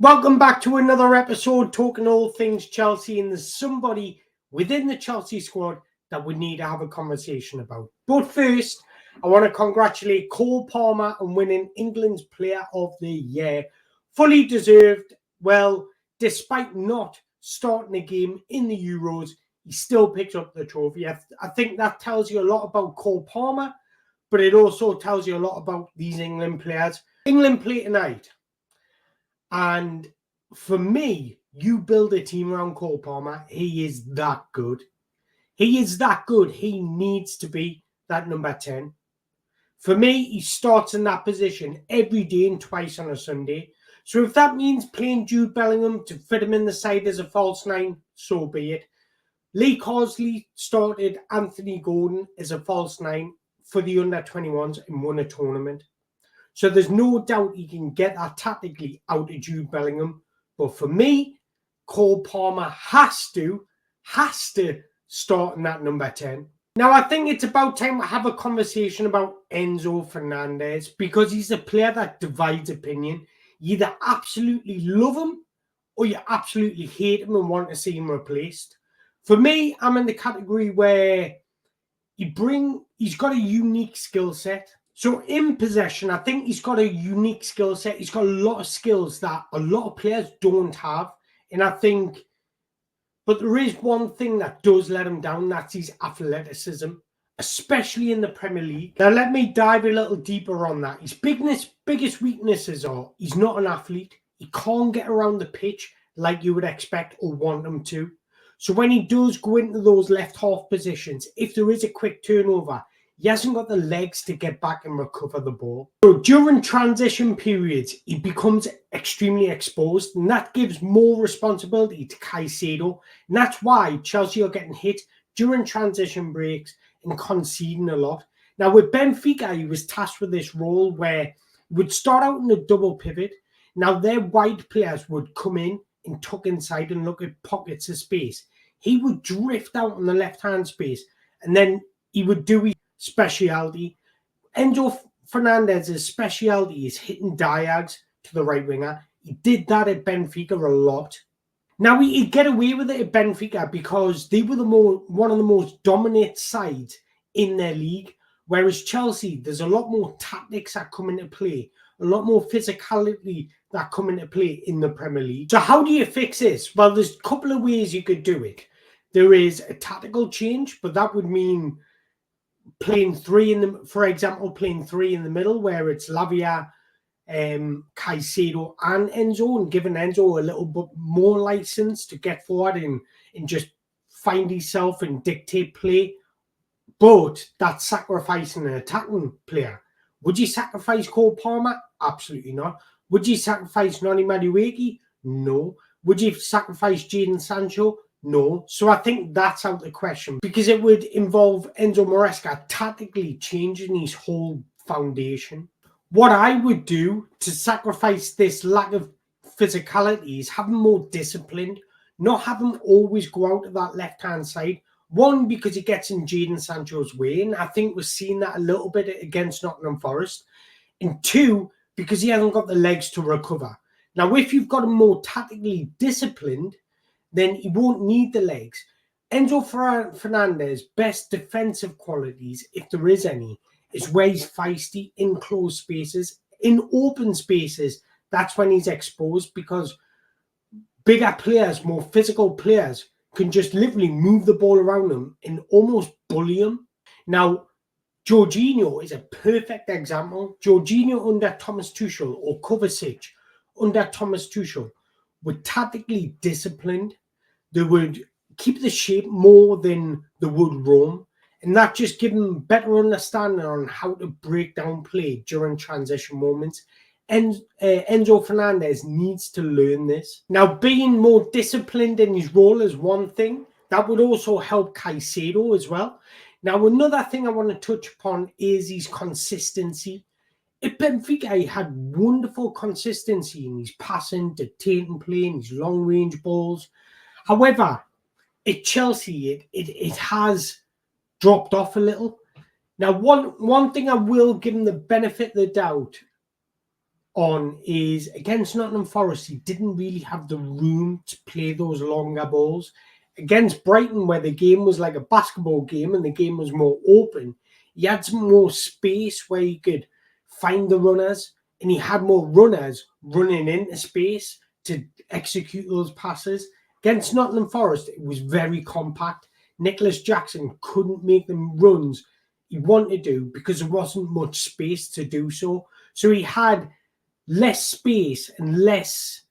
Welcome back to another episode talking all things Chelsea, and there's somebody within the Chelsea squad that we need to have a conversation about. But first, I want to congratulate Cole Palmer on winning England's Player of the Year. Fully deserved. Well, despite not starting a game in the Euros, he still picked up the trophy. I think that tells you a lot about Cole Palmer, but it also tells you a lot about these England players. England play tonight. And for me, you build a team around Cole Palmer. He is that good. He is that good. He needs to be that number 10. For me, he starts in that position every day and twice on a Sunday. So if that means playing Jude Bellingham to fit him in the side as a false nine, so be it. Lee Carsley started Anthony Gordon as a false nine for the under-21s and won a tournament. So there's no doubt he can get that tactically out of Jude Bellingham. But for me, Cole Palmer has to start in that number 10. Now, I think it's about time to have a conversation about Enzo Fernández, because he's a player that divides opinion. You either absolutely love him or you absolutely hate him and want to see him replaced. For me, I'm in the category where he's got a unique skill set. So in possession, I think he's got a unique skill set. He's got a lot of skills that a lot of players don't have. And I think, but there is one thing that does let him down. That's his athleticism, especially in the Premier League. Now, let me dive a little deeper on that. His biggest weaknesses are he's not an athlete. He can't get around the pitch like you would expect or want him to. So when he does go into those left half positions, if there is a quick turnover, he hasn't got the legs to get back and recover the ball. So during transition periods, he becomes extremely exposed, and that gives more responsibility to Caicedo. And that's why Chelsea are getting hit during transition breaks and conceding a lot. Now, with Benfica, he was tasked with this role where he would start out in a double pivot. Now, their wide players would come in and tuck inside and look at pockets of space. He would drift out on the left-hand space, and then he would do his speciality. Enzo Fernández's speciality is hitting diags to the right winger. He did that at Benfica a lot. Now, he'd get away with it at Benfica because they were one of the most dominant sides in their league, whereas Chelsea, there's a lot more tactics that come into play, a lot more physicality that come into play in the Premier League. So how do you fix this? Well, there's a couple of ways you could do it. There is a tactical change, but that would mean playing three in the middle, where it's Lavia, Caicedo and Enzo, and giving Enzo a little bit more license to get forward and just find himself and dictate play. But that's sacrificing an attacking player. Would you sacrifice Cole Palmer? Absolutely not. Would you sacrifice Noni Madueke? No. Would you sacrifice Jadon Sancho? No. So I think that's out of the question, because it would involve Enzo Maresca tactically changing his whole foundation. What I would do to sacrifice this lack of physicality is have him more disciplined, not have him always go out to that left-hand side. One, because he gets in Jadon Sancho's way, and I think we're seeing that a little bit against Nottingham Forest. And two, because he hasn't got the legs to recover. Now, if you've got him more tactically disciplined, then he won't need the legs. Enzo Fernández's best defensive qualities, if there is any, is where he's feisty in closed spaces. In open spaces, that's when he's exposed, because bigger players, more physical players, can just literally move the ball around him and almost bully him. Now, Jorginho is a perfect example. Jorginho under Thomas Tuchel, or Kovacic under Thomas Tuchel, were tactically disciplined. They would keep the shape more than they would roam. And that just gives them better understanding on how to break down play during transition moments. And Enzo Fernández needs to learn this. Now, being more disciplined in his role is one thing. That would also help Caicedo as well. Now, another thing I want to touch upon is his consistency. At Benfica, he had wonderful consistency in his passing, dictating play, and his long-range balls. However, at Chelsea, it has dropped off a little. Now, one thing I will give him the benefit of the doubt on is against Nottingham Forest, he didn't really have the room to play those longer balls. Against Brighton, where the game was like a basketball game and the game was more open, he had some more space where he could find the runners, and he had more runners running into space to execute those passes. Against Nottingham Forest, it was very compact. Nicholas Jackson couldn't make them runs he wanted to because there wasn't much space to do so. So he had less space and less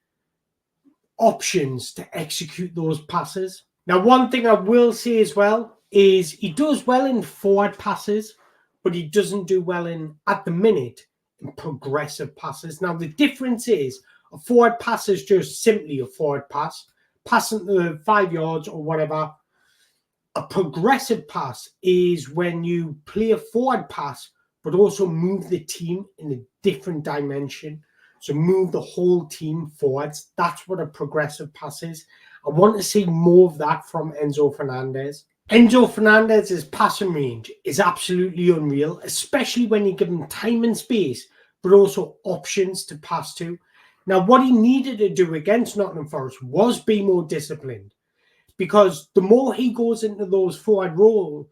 options to execute those passes. Now, one thing I will say as well is he does well in forward passes, but he doesn't do well at the minute, in progressive passes. Now, the difference is a forward pass is just simply a forward pass, passing the 5 yards or whatever. A progressive pass is when you play a forward pass, but also move the team in a different dimension. So move the whole team forwards. That's what a progressive pass is. I want to see more of that from Enzo Fernández. Enzo Fernández's passing range is absolutely unreal, especially when you give him time and space, but also options to pass to. Now, what he needed to do against Nottingham Forest was be more disciplined, because the more he goes into those forward roll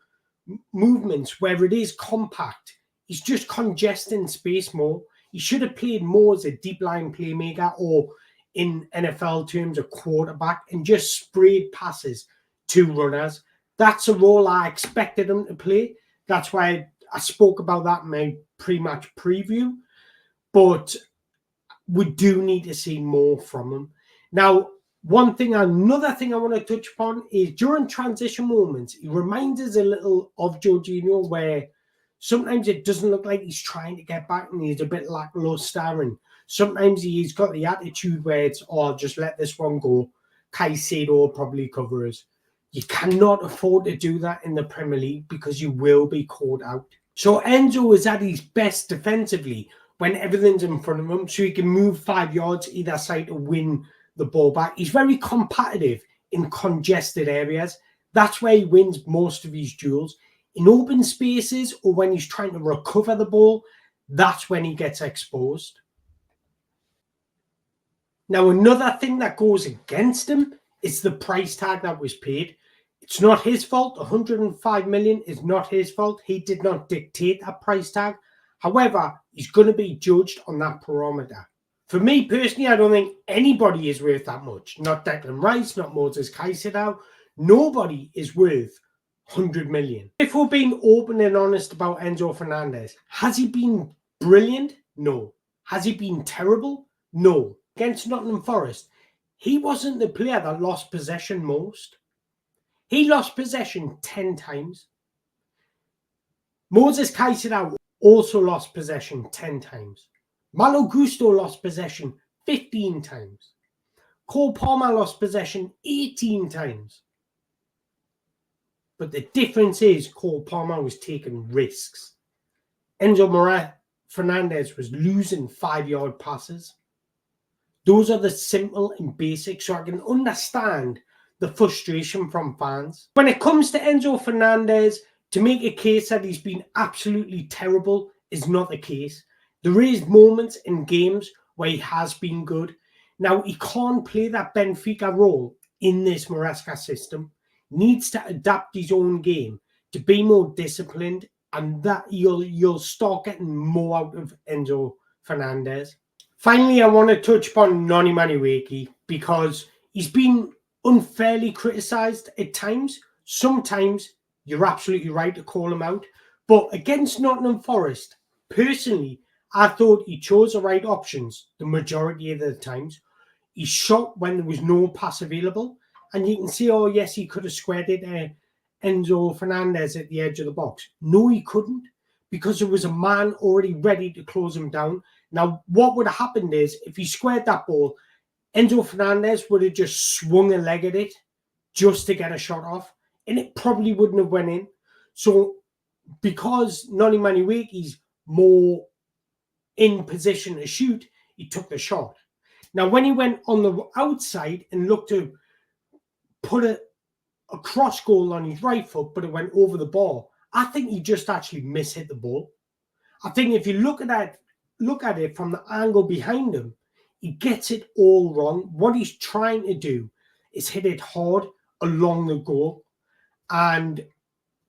movements where it is compact, he's just congesting space more. He should have played more as a deep line playmaker, or in NFL terms, a quarterback, and just sprayed passes to runners. That's a role I expected him to play. That's why I spoke about that in my pre-match preview. But we do need to see more from him. Now, another thing I want to touch upon is during transition moments, he reminds us a little of Jorginho, where sometimes it doesn't look like he's trying to get back and he's a bit lackluster, and sometimes he's got the attitude where it's, oh, I'll just let this one go. Caicedo will probably cover us. You cannot afford to do that in the Premier League because you will be caught out. So Enzo is at his best defensively when everything's in front of him, so he can move 5 yards either side to win the ball back. He's very competitive in congested areas. That's where he wins most of his duels. In open spaces or when he's trying to recover the ball, that's when he gets exposed. Now, another thing that goes against him is the price tag that was paid. It's not his fault. 105 million is not his fault. He did not dictate that price tag. However, he's going to be judged on that parameter. For me personally, I don't think anybody is worth that much. Not Declan Rice, not Moses Caicedo. Nobody is worth 100 million. If we're being open and honest about Enzo Fernández, has he been brilliant? No. Has he been terrible? No. Against Nottingham Forest, he wasn't the player that lost possession most. He lost possession 10 times. Moses Caicedo also lost possession 10 times. Malo Gusto lost possession 15 times. Cole Palmer lost possession 18 times. But the difference is Cole Palmer was taking risks. Enzo Fernández was losing 5-yard passes. Those are the simple and basic, so I can understand the frustration from fans. When it comes to Enzo Fernández, to make a case that he's been absolutely terrible is not the case. There is moments in games where he has been good. Now, he can't play that Benfica role in this Maresca system. He needs to adapt his own game to be more disciplined, and that you'll start getting more out of Enzo Fernández. Finally, I want to touch upon Noni Madueke because he's been unfairly criticised at times. Sometimes you're absolutely right to call him out. But against Nottingham Forest, personally, I thought he chose the right options the majority of the times. He shot when there was no pass available. And you can see, oh, yes, he could have squared it Enzo Fernández at the edge of the box. No, he couldn't, because there was a man already ready to close him down. Now, what would have happened is if he squared that ball, Enzo Fernández would have just swung a leg at it just to get a shot off, and it probably wouldn't have went in. So because Noni Madueke's more in position to shoot, he took the shot. Now, when he went on the outside and looked to put a cross goal on his right foot, but it went over the ball, I think he just actually mishit the ball. I think if you look at that look at it from the angle behind him, he gets it all wrong. What he's trying to do is hit it hard along the goal. And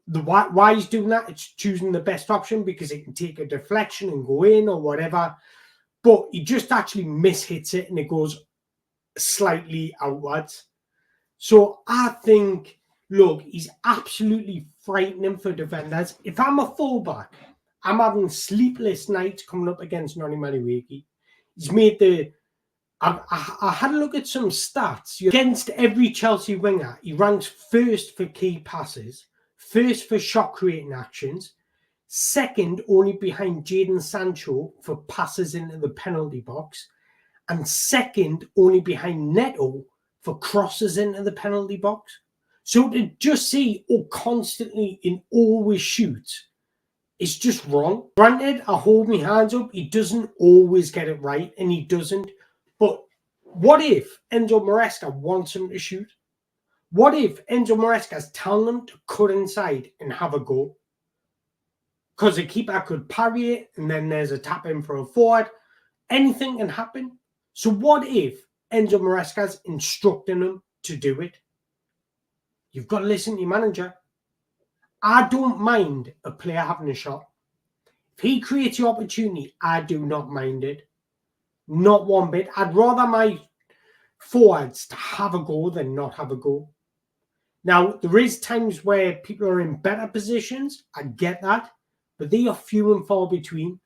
why he's doing that, it's choosing the best option because it can take a deflection and go in or whatever. But he just actually mishits it and it goes slightly outwards. So I think, look, he's absolutely frightening for defenders. If I'm a fullback, I'm having sleepless nights coming up against Noni Madueke. He's made the... I had a look at some stats. Against every Chelsea winger, he ranks first for key passes, first for shot-creating actions, second only behind Jadon Sancho for passes into the penalty box, and second only behind Neto for crosses into the penalty box. So to just say, oh, constantly in always shoots, it's just wrong. Granted, I hold my hands up, he doesn't always get it right, and he doesn't. But what if Enzo Maresca wants him to shoot? What if Enzo Maresca's telling him to cut inside and have a go? Because the keeper could parry it, and then there's a tap in for a forward. Anything can happen. So what if Enzo Maresca's instructing him to do it? You've got to listen to your manager. I don't mind a player having a shot. If he creates the opportunity, I do not mind it. Not one bit. I'd rather my forwards to have a go than not have a go. Now, there is times where people are in better positions. I get that. But they are few and far between.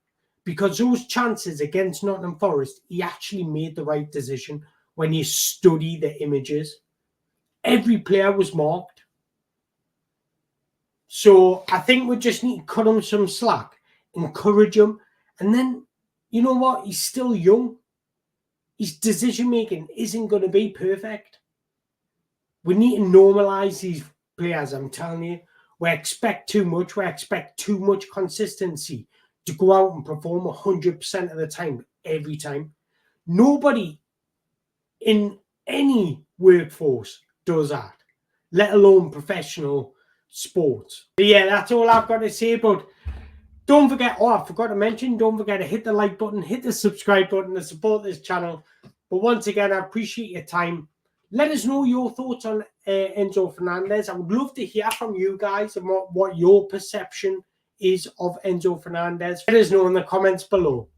Because those chances against Nottingham Forest, he actually made the right decision when you study the images. Every player was marked. So I think we just need to cut him some slack, encourage him. And then, you know what? He's still young. His decision-making isn't going to be perfect. We need to normalise these players, I'm telling you. We expect too much. We expect too much consistency to go out and perform 100% of the time, every time. Nobody in any workforce does that, let alone professional sports. But yeah, that's all I've got to say. But don't forget, I forgot to mention, don't forget to hit the like button, hit the subscribe button to support this channel. But once again, I appreciate your time. Let us know your thoughts on Enzo Fernández. I would love to hear from you guys and what your perception is of Enzo Fernández. Let us know in the comments below.